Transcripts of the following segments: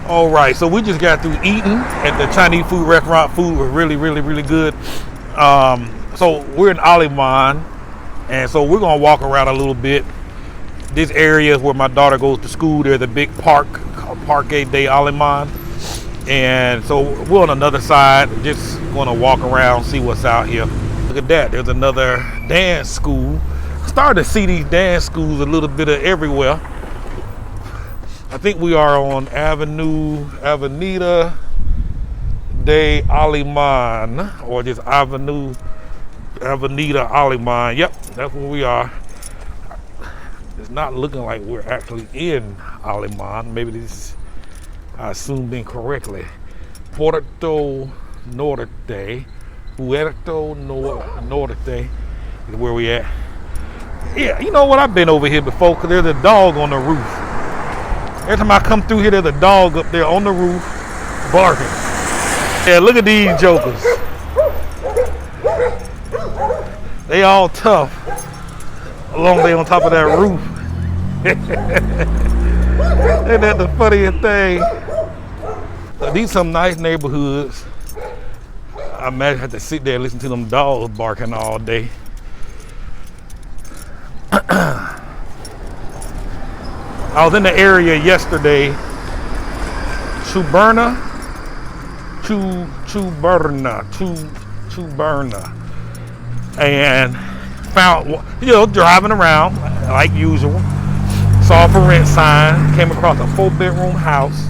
All right, so we just got through eating at the Chinese food restaurant. Food was really, really, really good. So we're in Aleman, and so we're gonna walk around a little bit. This area is where my daughter goes to school. There's a big park called Parque de Aleman, and so we're on another side. Just gonna walk around, see what's out here. Look at that. There's another dance school. Starting to see these dance schools a little bit of everywhere. I think we are on Avenida de Aleman, or just Avenida Aleman. Yep, that's where we are. It's not looking like we're actually in Aleman. Maybe this, I assumed incorrectly. Puerto Norte, is where we at. Yeah, you know what? I've been over here before because there's a dog on the roof. Every time I come through here, there's a dog up there on the roof barking. Yeah, look at these jokers. They all tough, as long as they on top of that roof. Ain't that the funniest thing? These some nice neighborhoods. I imagine I have to sit there and listen to them dogs barking all day. I was in the area yesterday, Chuburna, and found, driving around like usual, saw a for rent sign, came across a 4-bedroom house,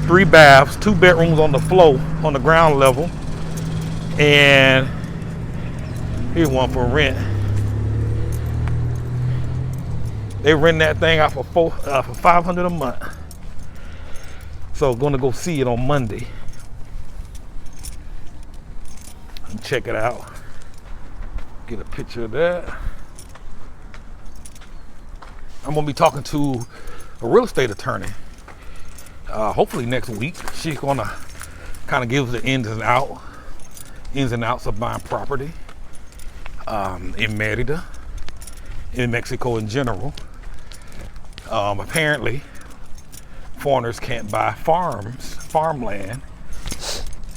3 baths, 2 bedrooms on the floor, on the ground level, and here's one for rent. They rent that thing out for $500 a month. So gonna go see it on Monday and check it out. Get a picture of that. I'm gonna be talking to a real estate attorney. Hopefully next week. She's gonna kind of give the ins and outs of buying property in Merida, in Mexico in general. Apparently, foreigners can't buy farmland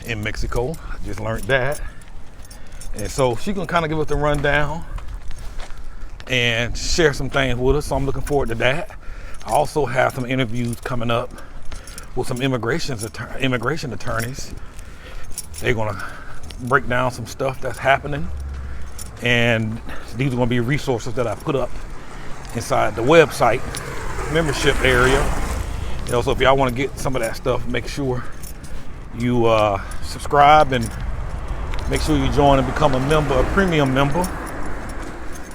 in Mexico. I just learned that. And so she's gonna kind of give us the rundown and share some things with us. So I'm looking forward to that. I also have some interviews coming up with some immigration attorneys. They're gonna break down some stuff that's happening. And these are gonna be resources that I put up inside the website membership area. So if y'all want to get some of that stuff, make sure you subscribe and make sure you join and become a member, a premium member.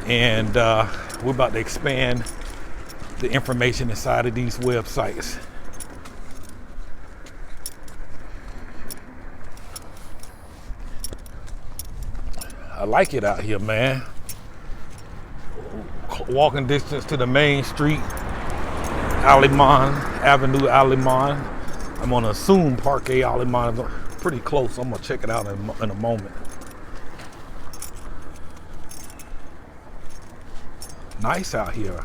And we're about to expand the information inside of these websites. I like it out here, man. Walking distance to the main street, Avenue Aleman. I'm gonna assume Parque Aleman is pretty close. I'm gonna check it out in a moment. Nice out here.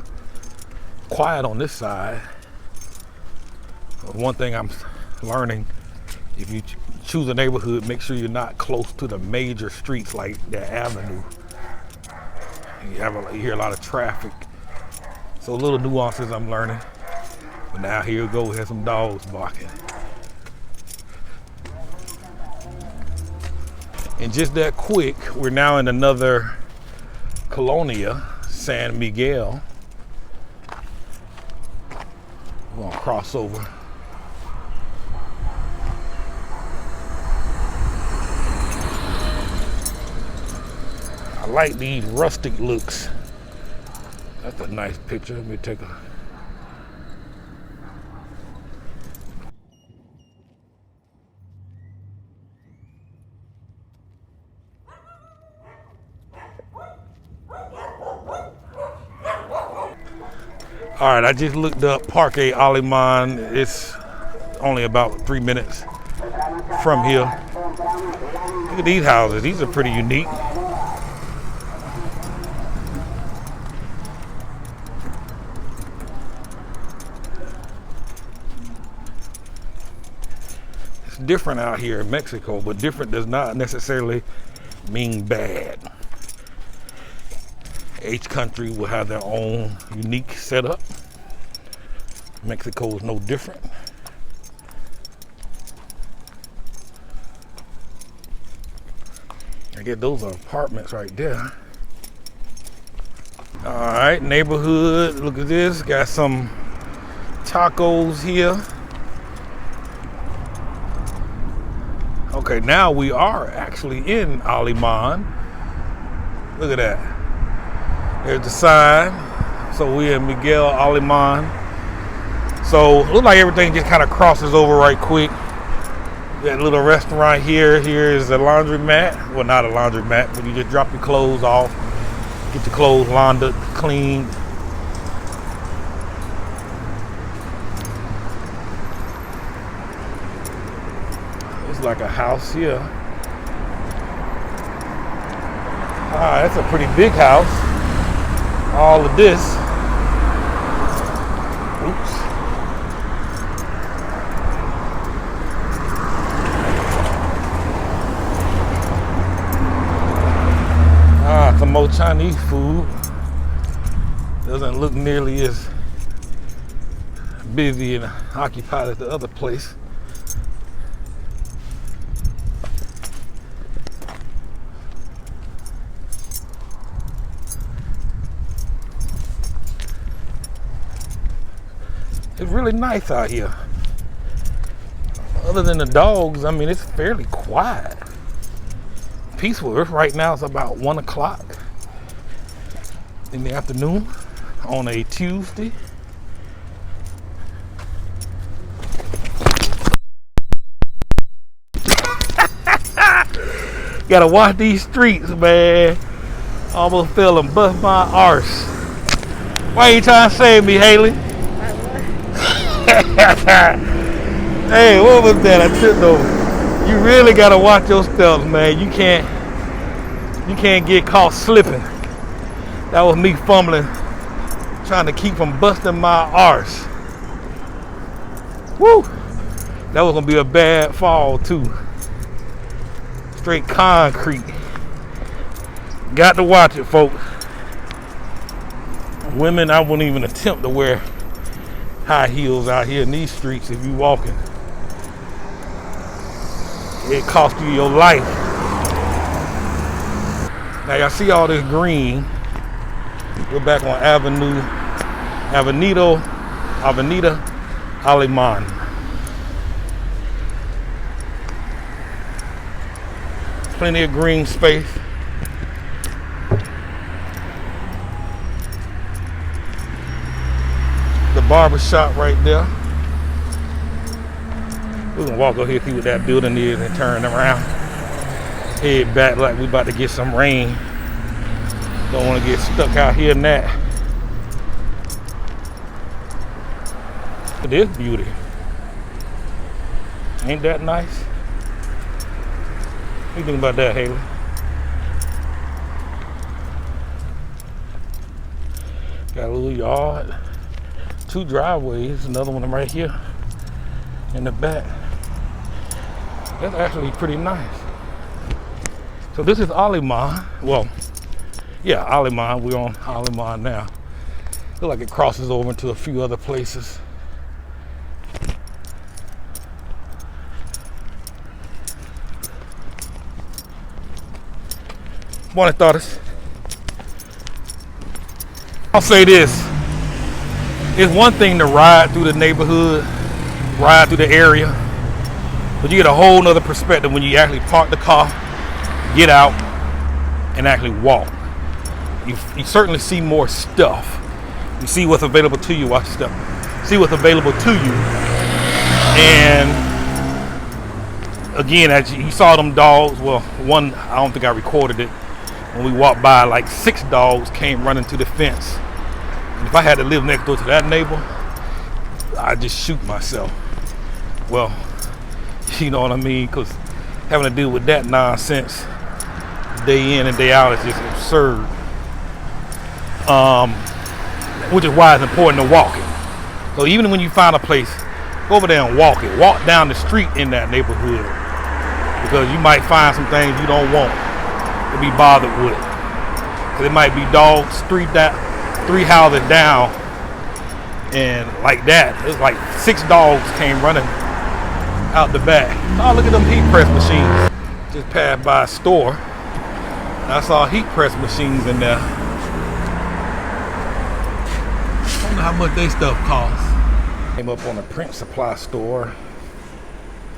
Quiet on this side. One thing I'm learning, if you choose a neighborhood, make sure you're not close to the major streets like that avenue. You hear a lot of traffic. So little nuances I'm learning. But now here we go, we have some dogs barking. And just that quick, we're now in another Colonia, San Miguel. We're gonna cross over. I like these rustic looks. That's a nice picture. Let me take a. All right, I just looked up Parque Aleman. It's only about 3 minutes from here. Look at these houses. These are pretty unique. It's different out here in Mexico, but different does not necessarily mean bad. Each country will have their own unique setup. Mexico is no different. I guess those are apartments right there. All right, neighborhood, look at this. Got some tacos here. Okay, now we are actually in Aleman. Look at that. There's the sign. So we're in Miguel Aleman. So it looks like everything just kind of crosses over right quick. That little restaurant here. Here is a laundromat. Well, not a laundromat, but you just drop your clothes off, get your clothes laundered, cleaned. It's like a house here. Ah, that's a pretty big house. All of this. Oops. Some more Chinese food. Doesn't look nearly as busy and occupied as the other place. It's really nice out here. Other than the dogs, I mean, it's fairly quiet. Peaceful. Right now it's about 1 o'clock in the afternoon on a Tuesday. Gotta watch these streets, man. Almost fell and bust my arse. Why you trying to save me, Haley? Hey, what was that? I tripped over. You really gotta watch your steps, man. You can't get caught slipping. That was me fumbling, trying to keep from busting my arse. Woo! That was gonna be a bad fall too. Straight concrete. Got to watch it, folks. Women, I wouldn't even attempt to wear high heels out here in these streets if you walking. It cost you your life. Now y'all see all this green. We're back on Avenida Aleman. Plenty of green space. The barber shop right there. We're gonna walk over here, see what that building is, and turn around. Head back like we about to get some rain. Don't want to get stuck out here in that. Look at this beauty. Ain't that nice? What you think about that, Haley? Got a little yard. 2 driveways, another one right here in the back. That's actually pretty nice. So this is Aleman. Well, yeah, Aleman. We're on Aleman now. Looks like it crosses over into a few other places. Morning, Thoughts. I'll say this. It's one thing to ride through the neighborhood, ride through the area, but you get a whole nother perspective when you actually park the car, get out, and actually walk. You certainly see more stuff. You see what's available to you. Watch stuff. See what's available to you. And again, as you saw them dogs, well, one, I don't think I recorded it. When we walked by, like 6 dogs came running to the fence. And if I had to live next door to that neighbor, I'd just shoot myself. Well, you know what I mean? Because having to deal with that nonsense day in and day out is just absurd. Which is why it's important to walk it. So even when you find a place Go over there and walk it. Walk down the street in that neighborhood, because you might find some things you don't want to be bothered with. It might be dogs three houses down, and like that, it was like 6 dogs came running out the back. Oh, look at them heat press machines. Just passed by a store, and I saw heat press machines in there. I don't know how much they stuff costs. Came up on a print supply store,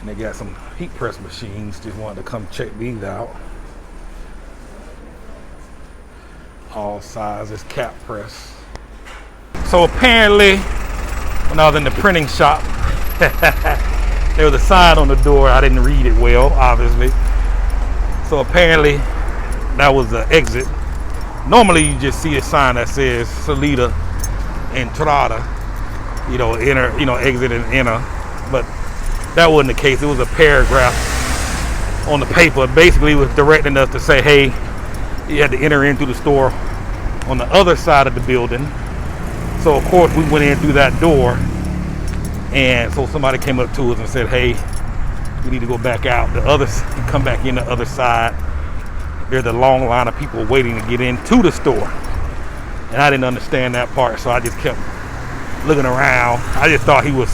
and they got some heat press machines. Just wanted to come check these out. All sizes, cap press. So apparently, when I was in the printing shop, there was a sign on the door. I didn't read it well, obviously. So apparently, that was the exit. Normally, you just see a sign that says Salida Entrada, enter, exit and enter. But that wasn't the case. It was a paragraph on the paper. Basically, it was directing us to say, hey, you had to enter in through the store on the other side of the building. So of course we went in through that door, and so somebody came up to us and said, hey, we need to go back out come back in the other side. There's a long line of people waiting to get into the store. And I didn't understand that part, so I just kept looking around. I just thought he was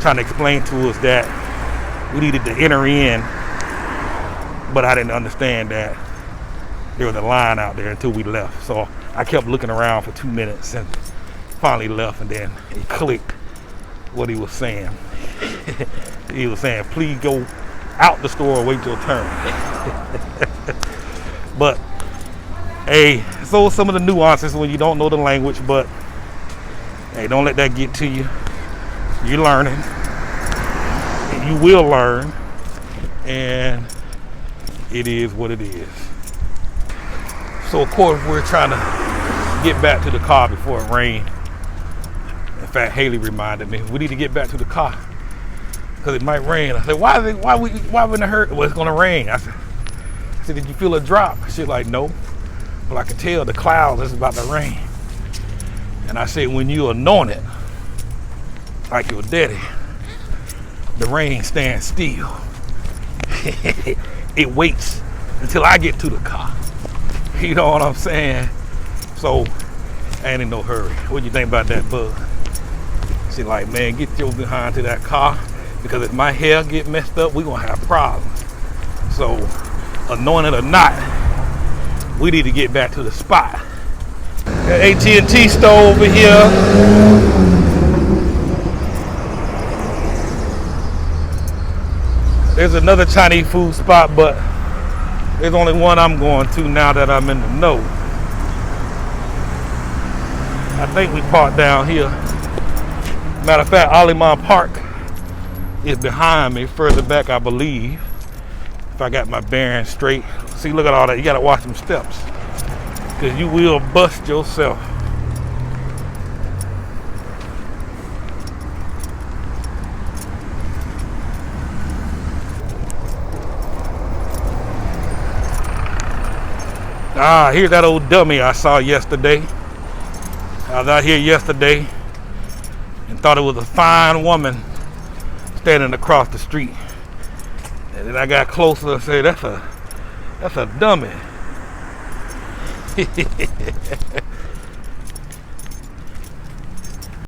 trying to explain to us that we needed to enter in, but I didn't understand that there was a line out there until we left. So I kept looking around for 2 minutes and finally left, and then it clicked what he was saying. He was saying, please go out the store or wait your turn. But hey, so some of the nuances when you don't know the language, but hey, don't let that get to you. You're learning. You will learn, and it is what it is. So of course we're trying to get back to the car before it rained. In fact, Haley reminded me, we need to get back to the car because it might rain. I said, why wouldn't it hurt? Well, it's gonna rain. I said, did you feel a drop? She's like, no. Well, I can tell the clouds is about to rain. And I said, when you anoint it, like your daddy, the rain stands still. It waits until I get to the car. You know what I'm saying? So I ain't in no hurry. What do you think about that, bud? She like, man, get your behind to that car, because if my hair get messed up, we gonna have problems. So anointed or not, we need to get back to the spot. Got AT&T store over here. There's another Chinese food spot, but there's only one I'm going to now that I'm in the know. I think we parked down here. Matter of fact, Aleman Park is behind me, further back, I believe. If I got my bearings straight. See, look at all that. You gotta watch them steps, because you will bust yourself. Ah, here's that old dummy I saw yesterday. I was out here yesterday and thought it was a fine woman standing across the street. And then I got closer and said, that's a dummy.